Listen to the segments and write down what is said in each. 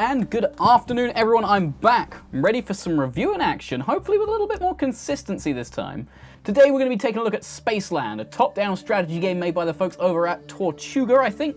and good afternoon everyone, I'm back. I'm ready for some review in action, hopefully with a little bit more consistency this time. Today we're going to be taking a look at Spaceland, a top-down strategy game made by the folks over at Tortuga, I think,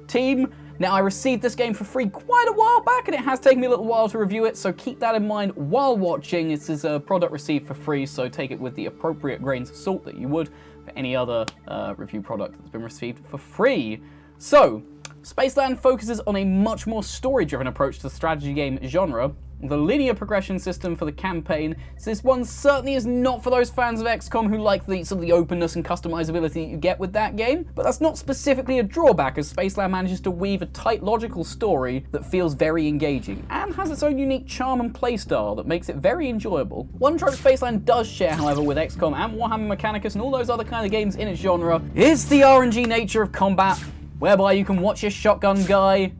team. Now I received this game for free quite a while back and it has taken me a little while to review it, so keep that in mind while watching. This is a product received for free, so take it with the appropriate grains of salt that you would for any other review product that's been received for free. So, Spaceland focuses on a much more story-driven approach to the strategy game genre. The linear progression system for the campaign, so this one certainly is not for those fans of XCOM who like the sort of the openness and customizability you get with that game, but that's not specifically a drawback, as Spaceland manages to weave a tight logical story that feels very engaging, and has its own unique charm and playstyle that makes it very enjoyable. One trope Spaceland does share, however, with XCOM and Warhammer Mechanicus and all those other kind of games in its genre, is the RNG nature of combat, whereby you can watch your shotgun guy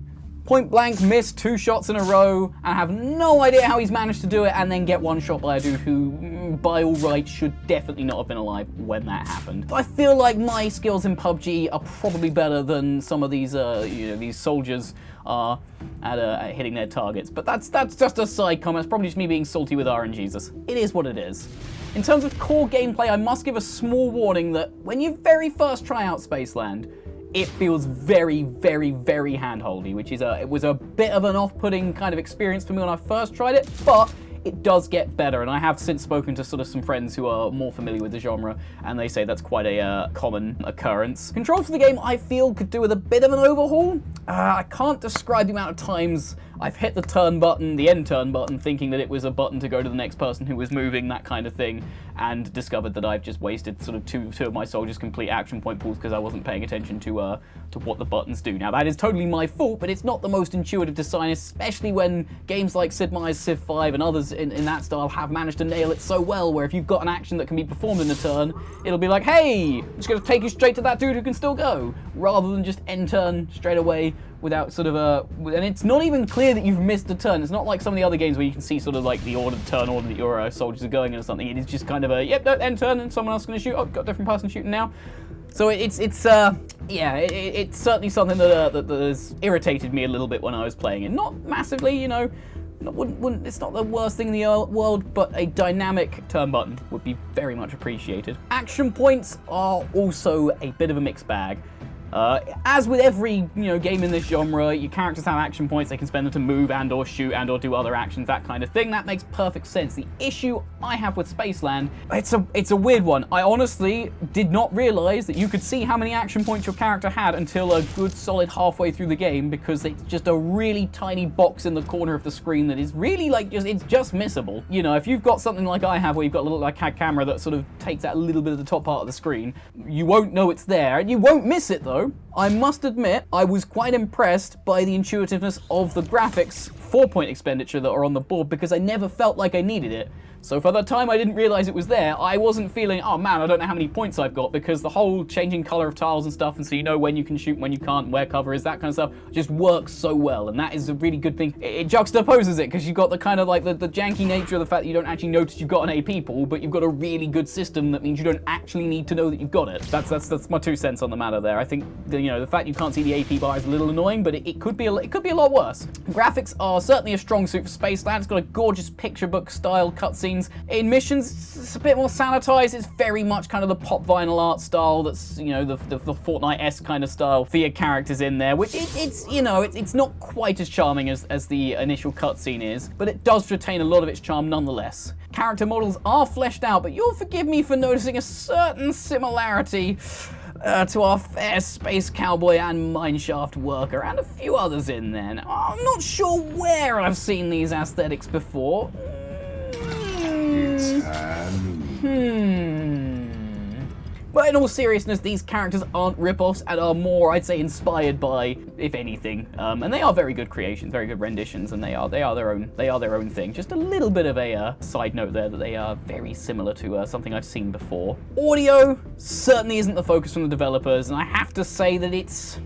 point blank miss 2 shots in a row and have no idea how he's managed to do it, and then get one shot by a dude who, by all rights, should definitely not have been alive when that happened. I feel like my skills in PUBG are probably better than some of these, these soldiers are at hitting their targets. But that's just a side comment. It's probably just me being salty with RNGesus. It is what it is. In terms of core gameplay, I must give a small warning that when you very first try out Spaceland, it feels very, very, very handholdy, which is it was a bit of an off-putting kind of experience for me when I first tried it, but it does get better, and I have since spoken to sort of some friends who are more familiar with the genre, and they say that's quite a common occurrence. Controls for the game, I feel, could do with a bit of an overhaul. I can't describe the amount of times I've hit the turn button, the end turn button, thinking that it was a button to go to the next person who was moving, that kind of thing, and discovered that I've just wasted sort of two of my soldiers' complete action point pools because I wasn't paying attention to what the buttons do. Now, that is totally my fault, but it's not the most intuitive design, especially when games like Sid Meier's Civ 5 and others in that style have managed to nail it so well, where if you've got an action that can be performed in a turn, it'll be like, hey, I'm just going to take you straight to that dude who can still go, rather than just end turn straight away without sort of and it's not even clear that you've missed a turn. It's not like some of the other games where you can see sort of like the turn order that your soldiers are going in or something. It is just kind of a, yep, no, end turn and someone else is going to shoot. Oh, got a different person shooting now. So it's certainly something that has irritated me a little bit when I was playing it. Not massively, you know. It's not the worst thing in the world, but a dynamic turn button would be very much appreciated. Action points are also a bit of a mixed bag. As with every game in this genre, your characters have action points. They can spend them to move and or shoot and or do other actions, that kind of thing. That makes perfect sense. The issue I have with Spaceland, it's a weird one. I honestly did not realize that you could see how many action points your character had until a good solid halfway through the game, because it's just a really tiny box in the corner of the screen that is really like it's just missable. You know, if you've got something like I have, where you've got a little like camera that sort of takes out a little bit of the top part of the screen, you won't know it's there, and you won't miss it though. I must admit, I was quite impressed by the intuitiveness of the graphics 4-point expenditure that are on the board, because I never felt like I needed it. So for the time I didn't realize it was there, I wasn't feeling, oh man, I don't know how many points I've got, because the whole changing color of tiles and stuff, and so you know when you can shoot, when you can't, where cover is, that kind of stuff, just works so well, and that is a really good thing. It juxtaposes it, because you've got the kind of like the janky nature of the fact that you don't actually notice you've got an AP pool, but you've got a really good system that means you don't actually need to know that you've got it. That's my 2 cents on the matter there. I think the fact you can't see the AP bar is a little annoying, but it could be a lot worse. Graphics are certainly a strong suit for Spaceland. It's got a gorgeous picture book style cutscenes. In missions, it's a bit more sanitized. It's very much kind of the pop vinyl art style that's, the Fortnite-esque kind of style for your characters in there, which it's not quite as charming as the initial cutscene is, but it does retain a lot of its charm nonetheless. Character models are fleshed out, but you'll forgive me for noticing a certain similarity to our fair space cowboy and mineshaft worker, and a few others in there. Now, I'm not sure where I've seen these aesthetics before. But in all seriousness, these characters aren't rip-offs and are more, I'd say, inspired by, if anything. And they are very good creations, very good renditions, and they are their own thing. Just a little bit of a side note there that they are very similar to something I've seen before. Audio certainly isn't the focus from the developers, and I have to say that it's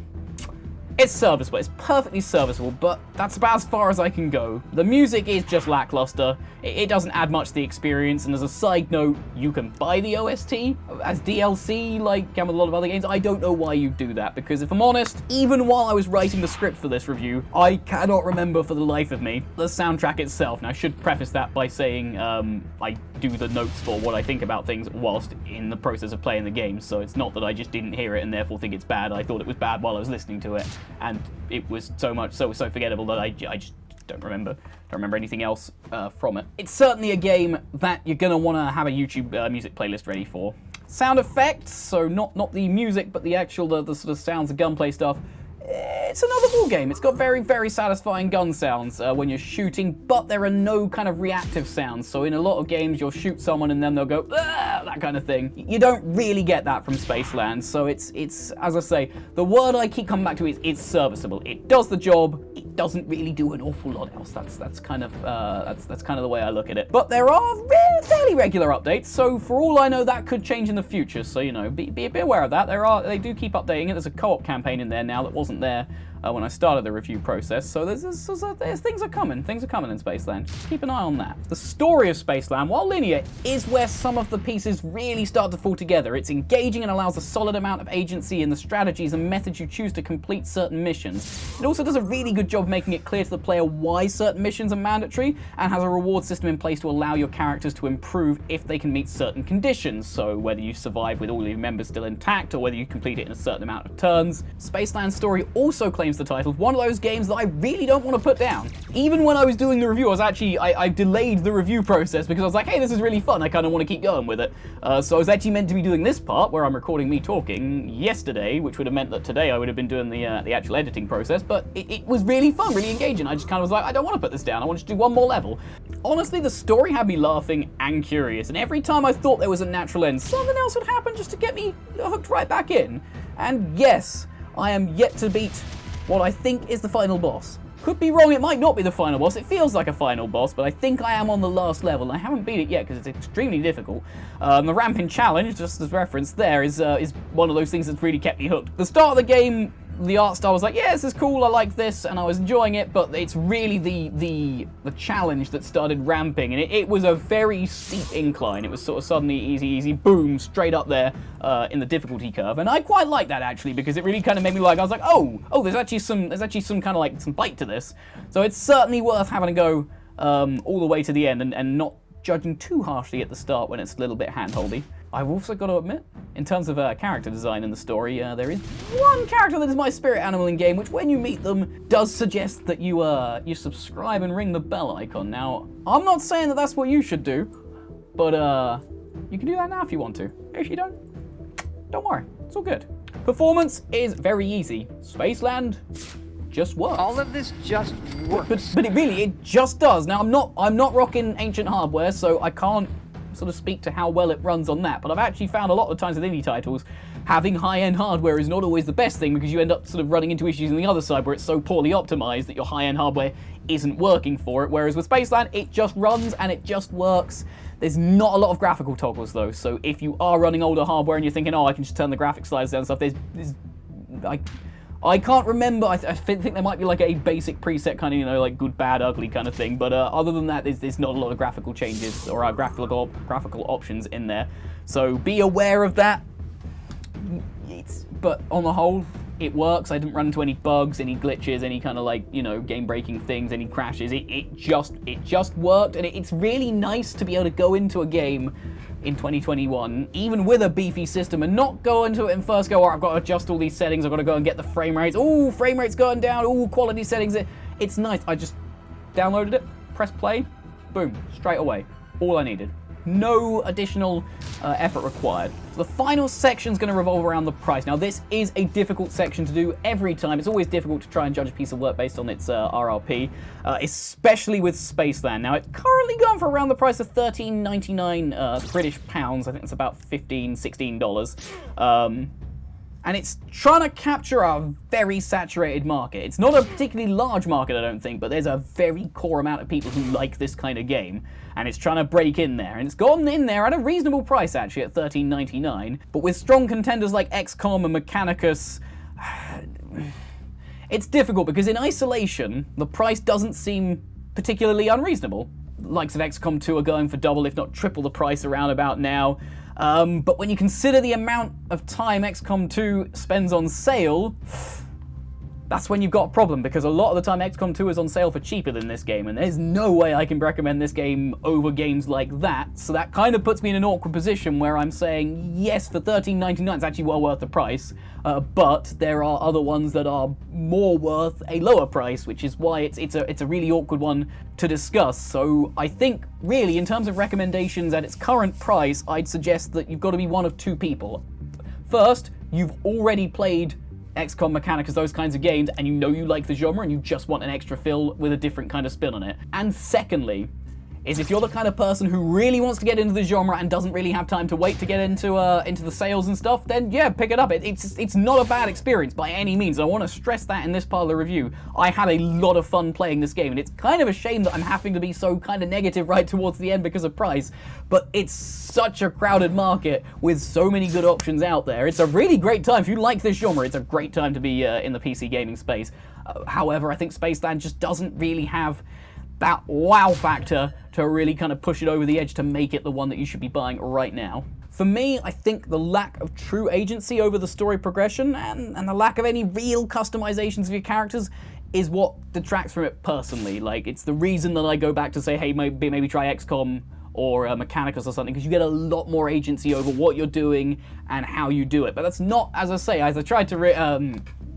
It's serviceable, it's perfectly serviceable, but that's about as far as I can go. The music is just lackluster, it doesn't add much to the experience, and as a side note, you can buy the OST as DLC, like with a lot of other games. I don't know why you do that, because if I'm honest, even while I was writing the script for this review, I cannot remember for the life of me the soundtrack itself. Now, I should preface that by saying I do the notes for what I think about things whilst in the process of playing the game, so it's not that I just didn't hear it and therefore think it's bad. I thought it was bad while I was listening to it, and it was so forgettable that I just don't remember anything else from it. It's certainly a game that you're gonna want to have a YouTube music playlist ready for. Sound effects, so not the music, but the actual the sort of sounds of gunplay stuff. It's another ball game. It's got very, very satisfying gun sounds when you're shooting, but there are no kind of reactive sounds. So in a lot of games, you'll shoot someone and then they'll go, "Ah," that kind of thing. You don't really get that from Spaceland. So it's as I say, the word I keep coming back to is it's serviceable. It does the job. It doesn't really do an awful lot else. That's kind of the way I look at it. But there are fairly regular updates. So for all I know, that could change in the future. So be aware of that. They do keep updating it. There's a co-op campaign in there now that wasn't there when I started the review process, so there's things are coming in Spaceland. Just keep an eye on that. The story of Spaceland, while linear, is where some of the pieces really start to fall together. It's engaging and allows a solid amount of agency in the strategies and methods you choose to complete certain missions. It also does a really good job making it clear to the player why certain missions are mandatory, and has a reward system in place to allow your characters to improve if they can meet certain conditions, so whether you survive with all your members still intact, or whether you complete it in a certain amount of turns. Spaceland's story also claims the title, one of those games that I really don't want to put down. Even when I was doing the review, I delayed the review process because I was like, hey, this is really fun, I kind of want to keep going with it. So I was actually meant to be doing this part, where I'm recording me talking, yesterday, which would have meant that today I would have been doing the actual editing process, but it was really fun, really engaging. I just kind of was like, I don't want to put this down, I want to do one more level. Honestly, the story had me laughing and curious, and every time I thought there was a natural end, something else would happen just to get me hooked right back in. And yes, I am yet to beat what I think is the final boss. Could be wrong, it might not be the final boss. It feels like a final boss, but I think I am on the last level. I haven't beat it yet because it's extremely difficult. The ramping challenge, just as referenced there, is one of those things that's really kept me hooked. The start of the game, the art style was like, yeah, this is cool, I like this, and I was enjoying it, but it's really the challenge that started ramping, and it was a very steep incline. It was sort of suddenly easy, boom, straight up there in the difficulty curve, and I quite like that actually, because it really kind of made me like, I was like, oh, there's actually some kind of like some bite to this. So it's certainly worth having a go all the way to the end, and not judging too harshly at the start when it's a little bit hand-holdy. I've also got to admit, in terms of character design in the story, there is one character that is my spirit animal in game, which when you meet them does suggest that you subscribe and ring the bell icon. Now, I'm not saying that that's what you should do, but you can do that now if you want to. If you don't worry, it's all good. Performance is very easy. Spaceland just works. All of this just works. But it just does. Now, I'm not rocking ancient hardware, so I can't sort of speak to how well it runs on that, but I've actually found a lot of times with indie titles, having high-end hardware is not always the best thing, because you end up sort of running into issues on the other side where it's so poorly optimized that your high-end hardware isn't working for it, whereas with Spaceland, it just runs and it just works. There's not a lot of graphical toggles though, so if you are running older hardware and you're thinking, oh, I can just turn the graphics slides down and stuff, I can't remember, I think there might be like a basic preset kind of, like good, bad, ugly kind of thing, but other than that, there's not a lot of graphical changes or graphical options in there. So be aware of that. But on the whole, it works. I didn't run into any bugs, any glitches, any kind of like, game-breaking things, any crashes. It just worked, and it's really nice to be able to go into a game in 2021, even with a beefy system, and not go into it and first go, I've got to adjust all these settings, I've got to go and get the frame rates, frame rates going down, quality settings. It's nice. I just downloaded it, pressed play, boom, straight away. All I needed. No additional effort required. So the final section is going to revolve around the price. Now, this is a difficult section to do every time. It's always difficult to try and judge a piece of work based on its RRP, especially with Spaceland. Now, it's currently going for around the price of £13.99 British pounds. I think it's about $15, $16. And it's trying to capture a very saturated market. It's not a particularly large market, I don't think, but there's a very core amount of people who like this kind of game, and it's trying to break in there. And it's gotten in there at a reasonable price, actually, at $13.99, but with strong contenders like XCOM and Mechanicus, It's difficult because in isolation, the price doesn't seem particularly unreasonable. The likes of XCOM 2 are going for double, if not triple the price around about now. But when you consider the amount of time XCOM 2 spends on sale, that's when you've got a problem, because a lot of the time XCOM 2 is on sale for cheaper than this game, and there's no way I can recommend this game over games like that. So that kind of puts me in an awkward position where I'm saying, yes, for $13.99 it's actually well worth the price, but there are other ones that are more worth a lower price, which is why it's a really awkward one to discuss. So I think, really, in terms of recommendations at its current price, I'd suggest that you've got to be one of two people. First, you've already played XCOM, Mechanicus, those kinds of games, and you know you like the genre and you just want an extra fill with a different kind of spin on it. And secondly, is if you're the kind of person who really wants to get into the genre and doesn't really have time to wait to get into the sales and stuff, then yeah, pick it up. It's not a bad experience by any means. I want to stress that in this part of the review. I had a lot of fun playing this game, and it's kind of a shame that I'm having to be so kind of negative right towards the end because of price, but it's such a crowded market with so many good options out there. It's a really great time. If you like this genre, it's a great time to be in the PC gaming space. However, I think Spaceland just doesn't really have that wow factor to really kind of push it over the edge to make it the one that you should be buying right now. For me, I think the lack of true agency over the story progression and the lack of any real customizations of your characters is what detracts from it personally. Like, it's the reason that I go back to say, hey, maybe try XCOM or Mechanicus or something, because you get a lot more agency over what you're doing and how you do it. But that's not, as I say, as I tried to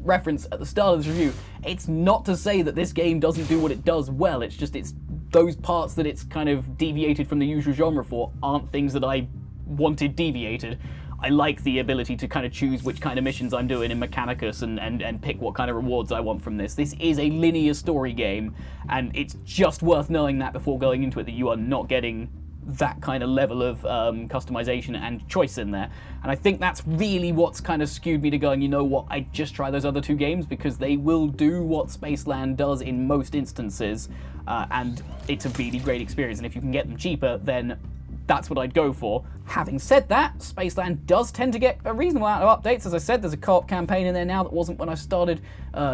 reference at the start of this review, it's not to say that this game doesn't do what it does well. It's just it's those parts that it's kind of deviated from the usual genre for aren't things that I wanted deviated. I like the ability to kind of choose which kind of missions I'm doing in Mechanicus and pick what kind of rewards I want from this. This is a linear story game, and it's just worth knowing that before going into it, that you are not getting that kind of level of customization and choice in there. And I think that's really what's kind of skewed me to going, you know what, I just try those other two games because they will do what Spaceland does in most instances, and it's a really great experience. And if you can get them cheaper, then that's what I'd go for. Having said that, Spaceland does tend to get a reasonable amount of updates. As I said, there's a co-op campaign in there now that wasn't when I started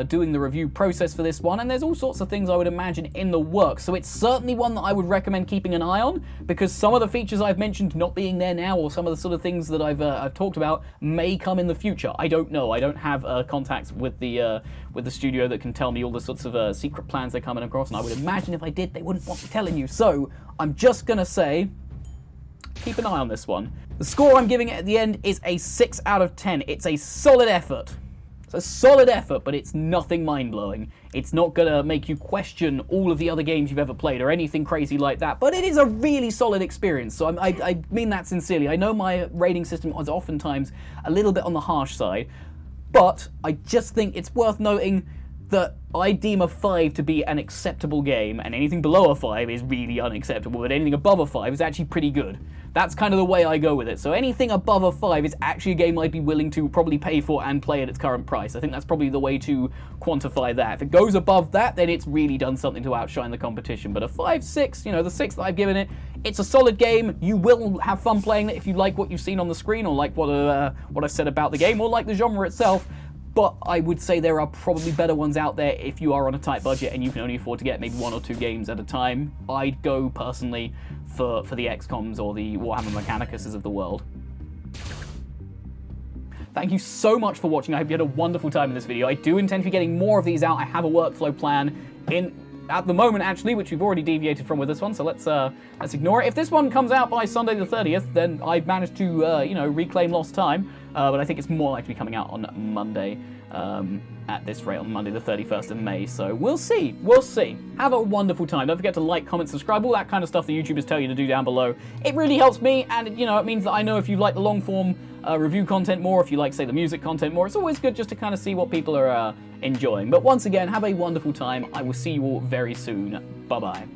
doing the review process for this one, and there's all sorts of things I would imagine in the works. So it's certainly one that I would recommend keeping an eye on, because some of the features I've mentioned not being there now, or some of the sort of things that I've talked about, may come in the future. I don't know. I don't have contacts with the studio that can tell me all the sorts of secret plans they're coming across, and I would imagine if I did, they wouldn't want me telling you. So I'm just gonna say, keep an eye on this one. The score I'm giving it at the end is a 6 out of 10. It's a solid effort. It's a solid effort, but it's nothing mind-blowing. It's not gonna make you question all of the other games you've ever played or anything crazy like that, but it is a really solid experience, so I mean that sincerely. I know my rating system is oftentimes a little bit on the harsh side, but I just think it's worth noting that I deem a 5 to be an acceptable game, and anything below a 5 is really unacceptable, but anything above a 5 is actually pretty good. That's kind of the way I go with it. So anything above a 5 is actually a game I'd be willing to probably pay for and play at its current price. I think that's probably the way to quantify that. If it goes above that, then it's really done something to outshine the competition. But a 5, 6, you know, the 6 that I've given it, it's a solid game. You will have fun playing it if you like what you've seen on the screen, or like what I said about the game, or like the genre itself. But I would say there are probably better ones out there if you are on a tight budget and you can only afford to get maybe 1 or 2 games at a time. I'd go, personally, for the XCOMs or the Warhammer Mechanicus of the world. Thank you so much for watching. I hope you had a wonderful time in this video. I do intend to be getting more of these out. I have a workflow plan at the moment, actually, which we've already deviated from with this one, so let's ignore it. If this one comes out by Sunday the 30th, then I've managed to, you know, reclaim lost time, but I think it's more likely to be coming out on Monday, at this rate, on Monday the 31st of May, so we'll see. Have a wonderful time. Don't forget to like, comment, subscribe, all that kind of stuff that YouTubers tell you to do down below. It really helps me, and, you know, it means that I know if you like the long-form review content more, if you like, say, the music content more. It's always good just to kind of see what people are enjoying. But once again, have a wonderful time. I will see you all very soon. Bye-bye.